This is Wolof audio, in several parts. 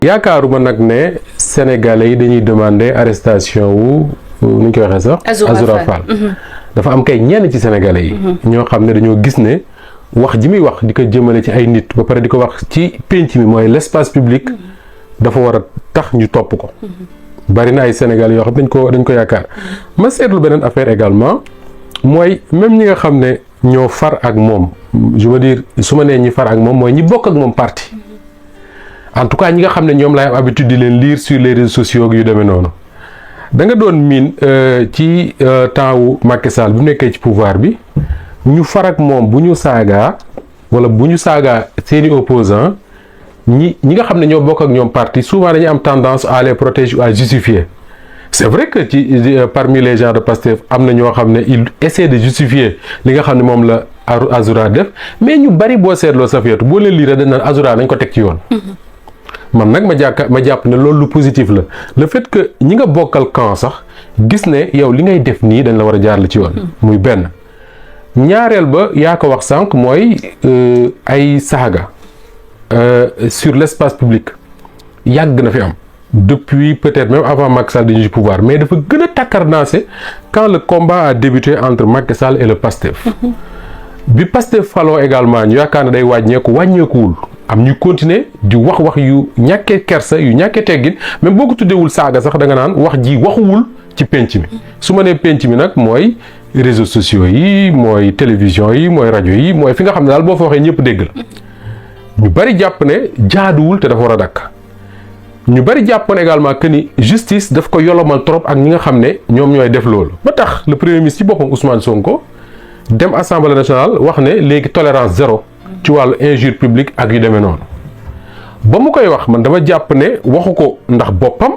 yaakaaruma nag ne sénégalais yi dañuy demander arrestation wu nu ñu koy waxee sax. Azoura Fall dafa am kay ñenn ci sénégalais yi. ñoo xam ne dañoo gis ne wax ji muy wax di ko jëmale ci ay nit ba pare di ko wax ci pénc mi mooy l'espace public dafa war a tax ñu topp ko. bari na ay sénégalais yoo xam dañ ko yaakaar. ma seetlu beneen affaire également mooy même ñi nga xam ne ñoo far ak moom je veux dire su ma nee ñi far ak moom mooy ñi bokk ak moom parti. en tout cas ñi nga xam ne ñoom laay am habitude di leen lire sur les réseaux sociaux yu demee noonu da nga doon miin ci temps wu Macky Sall bu nekkee ci pouvoir bi ñu far ak moom bu ñu saagaa wala bu ñu saagaa seeni opposants ñi nga xam ne ñoo bokk ak ñoom parti souvent dañuy am tendance à les protéger ou à justifier c'est vrai que parmi les gens de Pastef am na ñoo xam ne ils essaient de justifier li nga xam ne moom la Azoura def mais ñu bari boo seetloo Safiatou boo leen lire dañ naan Azoura nañ ko teg ci yoon. man nag ma jàpp ne loolu lu positif la le fait que ñi nga bokkal camp sax gis ne yow li ngay def nii dañ la war a jaarale ci yoon. muy benn ñaareel ba yaa ko wax sànq mooy ay saaga sur l'espace public yàgg na fi am depuis peut-être même avant Macky Sall di ñu ci pouvoir mais dafa gën a takkarnaase quand le combat a débuté entre Macky Sall et le PASTEF. bi PASTEF faloo également ñu yaakaar ne day wàññeekuwul. am ñu continuer di wax yu ñàkkee kersa yu ñàkkee teggin même boo ko tuddewul saaga sax da nga naan wax ji waxuwul ci penc mi su ma nee penc mi nag mooy réseaux sociaux yi mooy télévision yi mooy rajo yi mooy fi nga xam ne daal boo fa waxee ñëpp dégg la ñu bari jàpp ne jaaduwul te dafa war a dakk ñu bari jàppoon également que ni justice daf ko yolomal trop ak ñi nga xam ne ñoom ñooy def loolu ba tax le premier ministre ci boppam Ousmane Sonko dem assemblée nationale wax ne léegi tolérance zéro ci wàllu injure publique ak yu demee noonu ba mu koy wax man dama jàpp ne waxu ko ndax boppam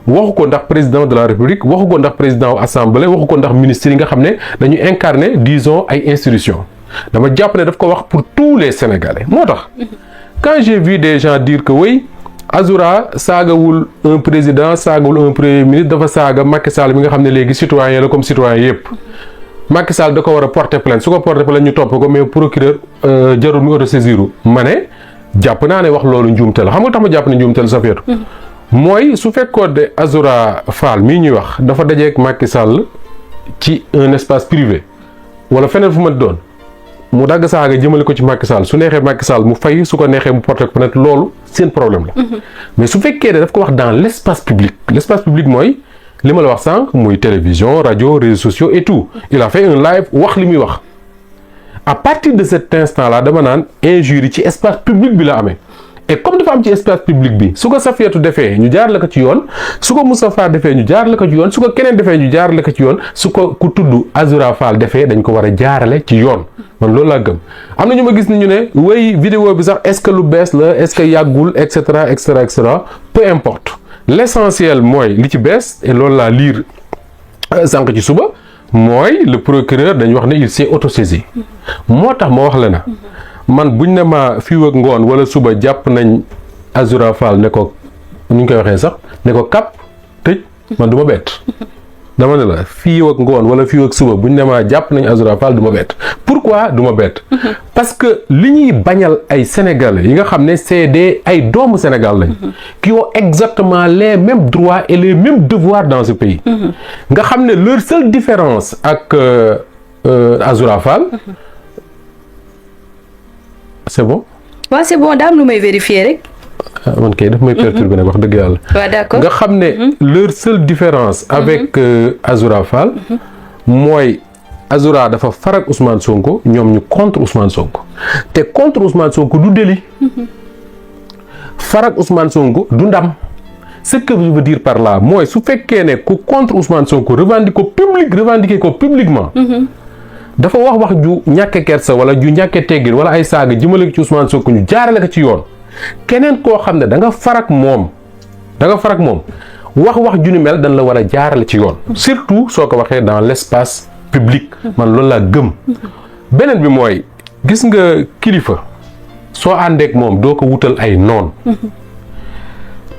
waxu ko ndax président de la république waxu ko ndax président wu assemblée waxu ko ndax ministre yi nga xam ne dañu incarner disons ay institutions dama jàpp ne daf ko wax pour tous les sénégalais moo tax quand j'ai vu des gens dire que oui Azoura saagawul un président saagawul un premier ministre dafa saaga Macky Sall mi nga xam ne léegi citoyen la comme citoyen yépp Macky Sall da ko war a porter plainte su ko porter plainte ñu topp ko mais procureur jarul mu autosaisiru ma ne jàpp naa ne wax loolu njuumte la xam nga tax ma jàpp ne njuumte la Safiatou mooy su fekkoon de Azoura Fall mii ñuy wax dafa dajeek Macky Sall ci un espace privé wala feneen fu ma doon mu dagg saaga jëmale ko ci Macky Sall su neexee Macky Sall mu fay su ko neexee mu porter plainte loolu seen problème la mais su fekkee ne daf ko wax dans l'espace public mooy li ma la wax sànq muy télévision rajo réseaux sociaux et tout il a fait un live wax li muy wax à partir de cet instant là dama naan injure ci espace public bi la amee et comme dafa am ci espace public bi su ko Safiatou defee ñu jaar la ko ci yoon su ko Moustapha defee ñu jaar la ko ci yoon su ko keneen defee ñu jaar la ko ci yoon su ko ku tudd Azoura Fall defee dañ ko war a jaarale ci yoon man loolu laa gëm am na ñu ma gis ni ñu ne way vidéo bi sax est-ce que lu bees la est-ce que yàggul et cetera et cetera et cetera peu importe l'essentiel mooy li ci bees et loolu laa lire sànq ci suba mooy le procureur dañu wax ne il s'est autosaisi moo tax ma wax la na man buñ ne ma fii ak ngoon wala suba jàpp nañ Azoura Fall ne ko ñu koy waxee sax ne ko kap tëj man du ma bett dama ne la fii ak ngoon wala fii ak suba buñ ne ma jàpp nañ Azoura Fall du ma bett pourquoi du ma bett parce que li ñuy bañal ay sénégalais yi nga xam ne c'est ay doomu Sénégal lañ qui ont exactement les mêmes droits et les mêmes devoirs dans ce pays nga xam ne leur seule différence ak Azoura Fall c'est bon waaw c'est bon daam lu may vérifier rek man kay daf may perturber nag wax dëgg yàlla waaw d'accord nga xam ne leur seule différence avec Azoura Fall mooy Azoura dafa farak Ousmane Sonko ñoom ñu contre Ousmane Sonko te contre Ousmane Sonko du délit farak Ousmane Sonko du ndam ce que je veux dire par là mooy su fekkee ne ku contre Ousmane Sonko revendiquer ko publiquement dafa wax ju ñàkke kersa wala ju ñàkke teggin wala ay saaga jëmale ko ci Ousmane Sonko ñu jaarale ko ci yoon keneen koo xam ne da nga farak moom wax ju ni mel dañ la war a jaarale ci yoon surtout soo ko waxee dans l'espace public man loolu laa gëm beneen bi mooy gis nga kilifa soo àndeek moom doo ko wutal ay noon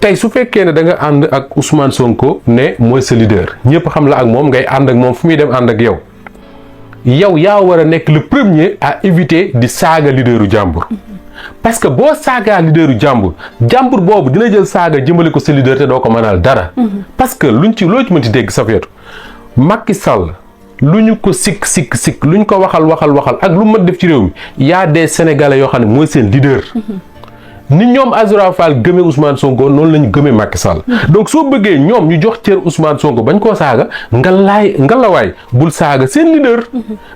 tey su fekkee ne da nga ànd ak Ousmane Sonko ne mooy sa leader ñëpp xam la ak moom ngay ànd ak moom fu muy dem ànd ak yow yaa war a nekk le premier à éviter di saaga leaderu jàmbur parce que boo saagaa leaderu jàmbur boobu dina jël saaga jëmale ko sa leader te doo ko mënal dara. parce que loo ci mënti dégg Safiatou Macky Sall lu ñu ko sikk lu ñu ko waxal ak lu mën def ci réew mi y a des Sénégalais yoo xam ne mooy seen leader. ni ñoom Azoura Fall gëmee Ousmane Sonko noonu la ñu gëmee Macky Sall donc soo bëggee ñoom ñu jox cër Ousmane Sonko bañ koo saaga ngalawaay bul saaga seen leader.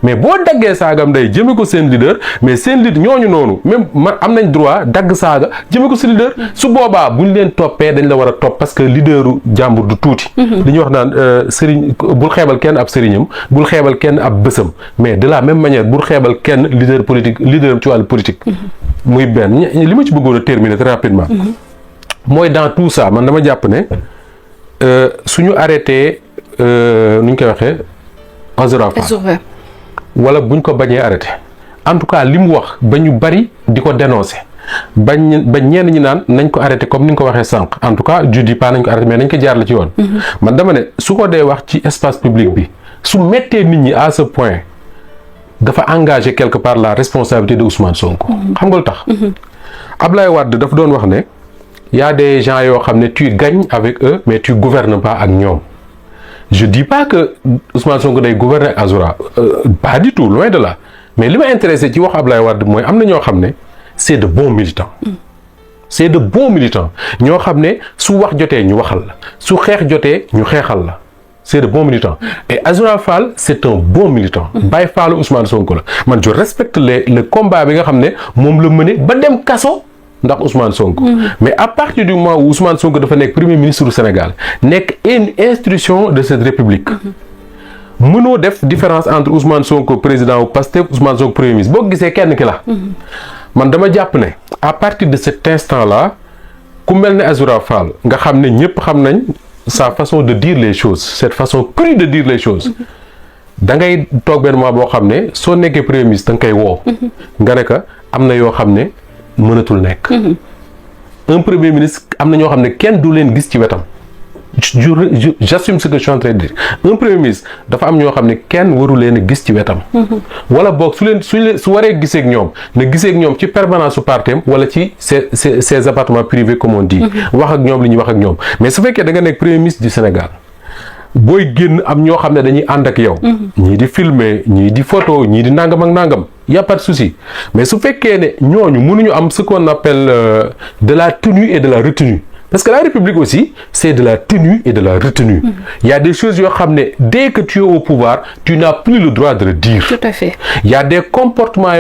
mais boo daggee saagam day jëme ko seen leader mais seen leader ñooñu noonu même man am nañ droit dagg saaga jëme ko seen leader su boobaa buñ leen toppee dañ la war a topp parce que leaderu jàmbur du tuuti. li ñuy wax naan sëriñ bul xeebal kenn ab sëriñam bul xeebal kenn ab bësam mais de la même manière bul xeebal kenn leader politique leader ci wàllu politique. muy benn li ma ci bëggoon a terminer très rapidement. mooy dans tout ça man dama jàpp ne suñu arrêté nu ñu koy waxee Azoura Fall wala buñ ko bañee arrêté en tout cas li mu wax ba ñu bari di ko dénoncer ba ñenn ñi naan nañ ko arrêté comme ni nga ko waxee sànq en tout cas je dis pas nañ ko arrêté mais nañ ko jaarale ci yoon. man dama ne su ko dee wax ci espace public bi su mettee nit ñi à ce point dafa engagé quelque part la responsabilité de Ousmane Sonko. xam nga lu tax. Ablaye Wade dafa doon wax ne y a des gens yoo xam ne tu gagnes avec eux mais tu gouvernes pas ak ñoom je dis pas que Ousmane Sonko day gouverner ak Azoura pas du tout loin de là mais li ma intéressé ci wax Ablaye Wade mooy am na ñoo xam ne c'est de bons militants. c'est de bons militants ñoo xam ne su wax jotee ñu waxal la su xeex jotee ñu xeexal la c'est de bons militants et Azoura Fall c'est un bon militant. Baye Fall Ousmane Sonko la man je respecte le combat bi nga xam ne moom la mené ba dem kaso ndax Ousmane Sonko. mais à partir du moment où Ousmane Sonko dafa nekk premier ministre du Sénégal nekk une institution de cette république. mënoo def différence entre Ousmane Sonko président wu Pastef Ousmane Sonko premier ministre boo gisee kenn ki la. man dama jàpp ne à partir de cet instant là ku mel ne Azoura Fall nga xam ne ñëpp xam nañ. sa façon de dire les choses cette façon crue de dire les choses da ngay toog benn mois boo xam ne soo nekkee premier ministre da nga koy woo nga ne que am na yoo xam ne mënatul nekk un premier ministre am na ñoo xam ne kenn du leen gis ci wetam j'assume ce que je suis en train de dire un premier ministre dafa am ñoo xam ne kenn waru leen a gis ci wetam wala boog su waree gisee ak ñoom na gisee ak ñoom ci permanence su partem wala ci ses appartements privés comme on dit wax ak ñoom li ñuy wax ak ñoom mais su fekkee da nga nekk premier ministre du Sénégal booy génn am ñoo xam ne dañuy ànd ak yow ñii di filmer ñii di photo ñii di nangam ak nangam y a pas de souci mais su fekkee ne ñooñu mënuñu am ce qu'on appelle de la tenue et de la retenue. Parce que la République aussi, c'est de la tenue et de la retenue. Il y a des choses, dès que tu es au pouvoir, tu n'as plus le droit de le dire. Tout à fait. Il y a des comportements,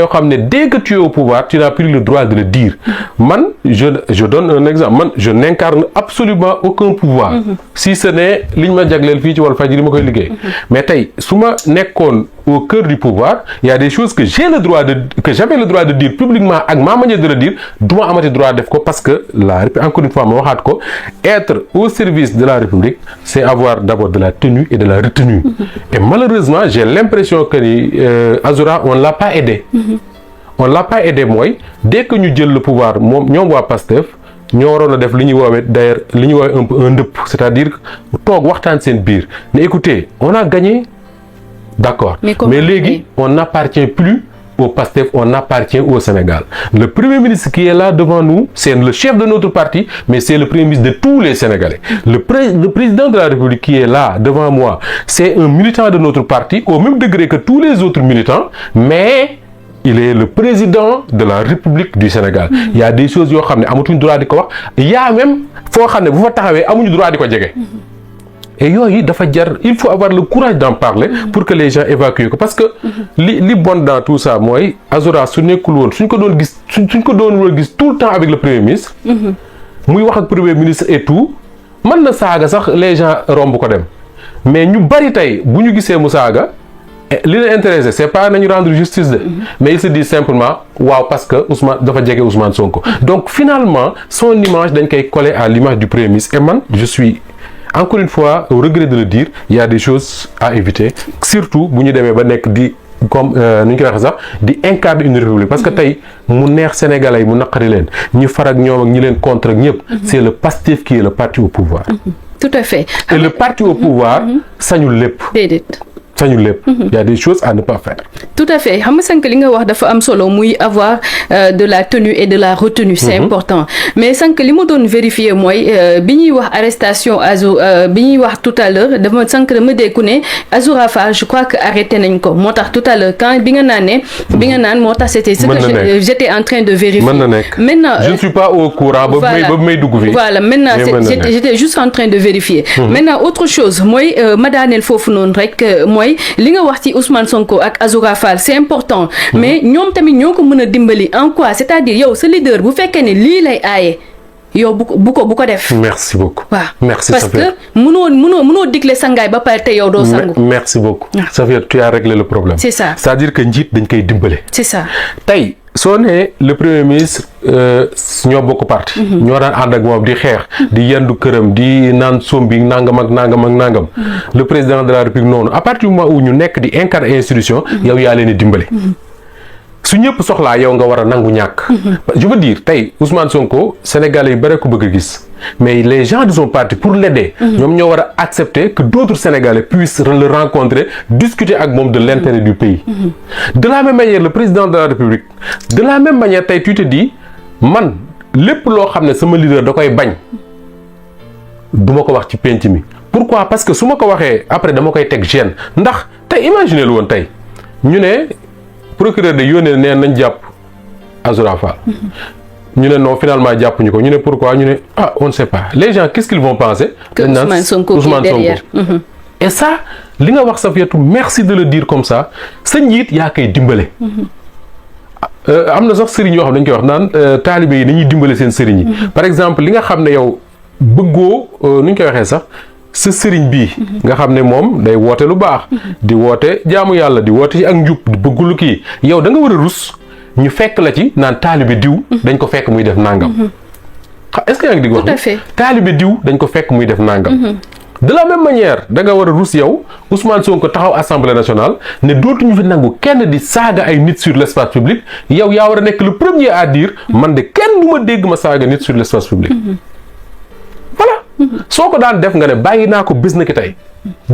dès que tu es au pouvoir, tu n'as plus le droit de le dire. Man, je donne un exemple. Man, je n'incarne absolument aucun pouvoir. Si ce n'est l'Igma Djaglel Fiji ou Al-Fajiri Mokoy Ligay. Mais tay, souma nekon au cœur du pouvoir, il y a des choses que j'avais le droit de dire publiquement, avec ma manière de le dire, doit avoir le droit de faire parce que, encore une fois, être au service de la République, c'est avoir d'abord de la tenue et de la retenue. Et malheureusement, j'ai l'impression que Azoura, on ne l'a pas aidé. On ne l'a pas aidé, moi. Dès que nous avons le pouvoir, nous avons Pastef, nous avons d'ailleurs un peu un dep, c'est-à-dire toog waxtaan seen biir. Mais écoutez, on a gagné. D'accord. Mais légui, on n'appartient plus au Pastef, on appartient au Sénégal. Le premier ministre qui est là devant nous, c'est le chef de notre parti, mais c'est le premier ministre de tous les Sénégalais. Le président de la République qui est là devant moi, c'est un militant de notre parti, au même degré que tous les autres militants, mais il est le président de la République du Sénégal. Il y a des choses yo xamné amatuñ droit di ko wax, il y a même fo xamné bu fa taxawé amuñu droit di ko djégé. Et il faut avoir le courage d'en parler pour que les gens évacuent. Parce que li bon dans tout ça, moi, Azoura, si nous ko doon gis tout le temps avec le Premier ministre, muy wax ak Premier ministre et tout, man na saaga sax les gens romb ko dem. Mais ñu bari tay bu ñu gisee mu saaga, li leen intéressé c'est pas nañu rendre justice de, mais il se dit simplement waaw parce que Ousmane dafa jege Ousmane Sonko. Donc finalement, son image dañ koy coller à l'image du Premier ministre. Et man, je suis encore une fois, au regret de le dire, il y a des choses à éviter. Surtout, si nous devons comme di incarner une république. Parce que tay mu neex Sénégalais mu naqari leen ñi far ak ñoom ak ñi leen contre ak ñëpp. C'est le Pastef qui est le parti au pouvoir. Tout à fait. Et le parti au pouvoir sañul lépp. Déedéet. sañul lépp. Il y a des choses à ne pas faire. Tout à fait xam nga sànq li nga wax dafa am solo muy avoir de la tenue et de la retenue. C'est important mais sànq li ma doon vérifier mooy bi ñuy wax arrestation bi ñuy wax tout à l'heure dama sànq dama dégg ne Azoura Fall je crois que arrêté nañ ko moo tax tout à l'heure quand bi nga naan moo tax c'était ce que j'étais en train de vérifier. mën na nekk maintenant je ne suis pas au courant ba may dugg fi. voilà maintenant j'étais juste en train de vérifier. Maintenant autre chose mooy ma daaneel foofu noonu rek mooy li nga wax ci Ousmane Sonko ak Azoura Fall c'est important mais ñoom tamit ñoo ko mën a dimbali en quoi c'est-à-dire yow sa leader bu fekkee ne lii lay aaye yow bu ko def. merci beaucoup. waaw merci parce que mënoo digle sangaay ba pare te yow doo sangu. merci beaucoup. Safiatou tu as réglé le problème. c'est ça c'est-à-dire que njiit dañ koy dimbale. c'est ça tey soo nee le premier ministre ñoo bokk parti. ñoo daan ànd ak moom di xeex. di yendu këram di naan sombi nangam ak nangam ak nangam. le président de la République noonu à partir du moment où ñu nekk di incarner institution. yow yaa leen di dimbale. su ñëpp soxlaa yow nga war a nangu ñàkk. je veux dire tey Ousmane Sonko Sénégalais yi bare ko bëgg a gis mais les gens de son parti pour l'aider ñoom ñoo war a accepter que d'autres Sénégalais puissent le rencontrer discuter ak moom de l'intérêt du pays. De la même manière le président de la République de la même manière tey tu te dis man lépp loo xam ne sama leader da koy bañ du ma ko wax ci penc mi. pourquoi parce que su ma ko waxee après dama koy teg gêne ndax tey imaginer lu woon tey ñu ne. procureur de yónnee neen nañ jàpp Azoura Fall ñu ne non finalement jàppuñu ko ñu ne pourquoi ñu ne on ne sait pas les gens qu'est-ce qu'ils vont penser que Ousmane Sonko derrière. Et ça li nga wax Safiatou merci de le dire comme ça sa njiit yaa koy dimbale. am na sax sëriñ yoo xam dañ koy wax naan taalibe yi dañuy dimbale seen sëriñ yi. par exemple li nga xam ne yow bëggoo nu ñu koy waxee sax. sa sëriñ bii nga xam ne moom day woote lu baax di woote jaamu yàlla di woote ci ak njub di bëggulu kii yow da nga war a rus ñu fekk la ci naan taalibe diw dañ ko fekk muy def nangam est-ce que yaa ngi di wax taalibe diw dañ ko fekk muy def nangam de la même manière da nga war a rus yow Ousmane Sonko taxaw Assemblée nationale ne dootuñu fi nangu kenn di saaga ay nit sur l'espace public yow yaa war a nekk le premier à dire man de kenn du ma dégg ma saaga nit sur l'espace public soo ko daan def nga ne bàyyi naa ko bés na ki tey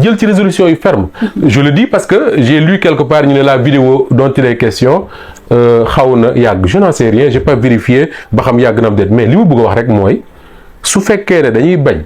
jël ci résolution yu ferme je le dis parce que j'ai lu quelque part ñu ne la vidéo dont il est question xaw na yàgg je n'en sais rien j'ai pas vérifié ba xam yàgg na am déet mais li ma bëgg a wax rek mooy su fekkee ne dañuy bañ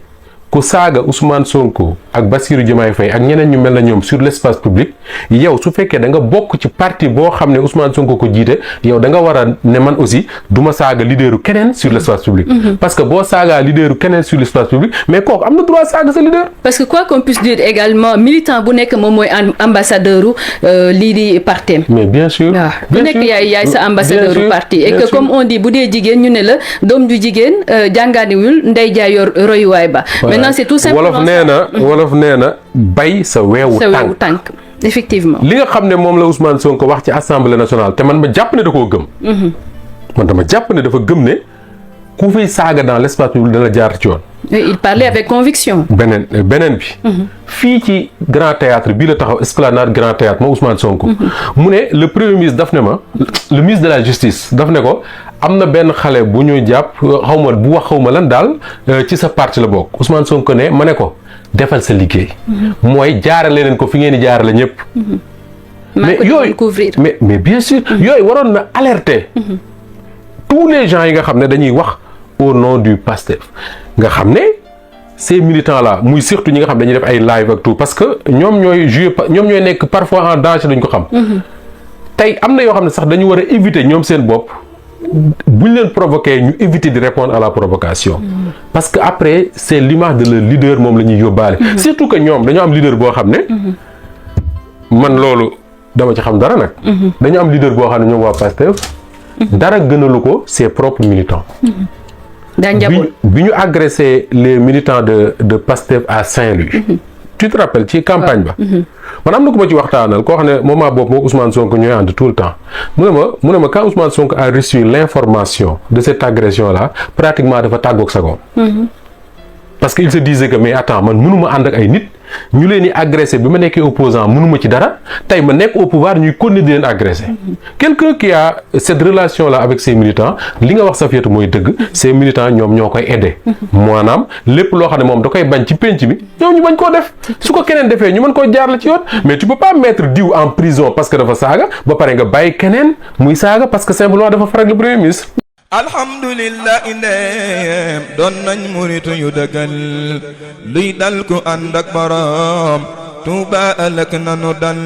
ku saaga Ousmane Sonko ak Bassirou Diomaye Faye ak ñeneen ñu mel na ñoom sur l'espace public yow su fekkee da nga bokk ci parti boo xam ne Ousmane Sonko ko jiite yow da nga war a ne man aussi du ma saaga leaderu keneen sur l'espace public. parce que boo saagaa leaderu keneen sur l'espace public mais kooku am na droit saaga sa leader. parce que quoi qu'on puisse dire également militant bu nekk moom mooy ambassadeur lii di partem. mais bien sûr. waaw bu nekk yaay sa ambassadeur parti et que comme on dit bu dee jigéen ñu ne la doom ju jigéen jàngaaniwul ndey jaay yor royuwaay ba. c'est tout simplement wolof nee na bay sa weewu tànk effectivement li nga xam ne moom la Ousmane Sonko wax ci Assemblée nationale te man ma jàpp ne da koo gëm man dama jàpp ne dafa gëm ne ku fiy saaga dans l'espace public dana jaar ci yoon. il parlait avec conviction. beneen bi fii ci Grand Théâtre bii la taxaw Esplanade Grand Théâtre moom Ousmane Sonko mu ne le premier ministre daf ne ma le ministre de la justice daf ne ko am na benn xale bu ñu jàpp xawma bu wax xawma lan daal ci sa parti la bokk Ousmane Sonko ne ma ne ko defal sa liggéey mooy jaarale leen ko fi ngeen di jaarale ñëpp mais yooyu mais bien sûr yooyu waroon na alerter tous les gens yi nga xam ne dañuy wax au nom du PASTEF nga xam ne ces militants là muy surtout ñi nga xam dañuy def ay live ak tout parce que ñoom ñooy nekk parfois en danger duñ ko xam tey am na yoo xam ne sax dañu war a éviter ñoom seen bopp buñ leen provoquer ñu éviter de répondre à la provocation parce que après c'est l'image de leur leader moom la ñuy yóbbaale surtout que ñoom dañoo am leader boo xam ne man loolu dama ci xam dara nag dañu am leader boo xam ne ñoom waa PASTEF dara gënalu ko ses propres militants bi ñu agressé les militants de PASTEF à Saint-Louis tu te rappelles ci campagne ba man am na ku ma ci waxtaanal koo xam ne moment boobu moo Ousmane Sonko ñooy ànd tout le temps mu ne ma quand Ousmane Sonko a reçu l'information de cette agression là pratiquement dafa tàggoog sagoom parce que il se disait que mais attends man mënuma ànd ak ay nit ñu leen di agressé bi ma nekkee opposant mënuma ci dara tey ma nekk au pouvoir ñuy continuer di leen agressé quelqu'un qui a cette relation là avec ses militants li nga wax Safiatou mooy dëgg ces militants ñoom ñoo koy aider maanaam lépp loo xam ne moom da koy bañ ci penc mi ñoom ñu bañ koo def su ko keneen defee ñu mën koo jaarale ci yoon mais tu peux pas mettre diw en prison parce que dafa saaga ba pare nga bàyyi keneen muy saaga parce que simplement dafa faral le premier ministre. alhamdulillah indeem doon nañ muritu yu dëggal luy dal ku ànd ak borom Tuuba ëllëg nanu dal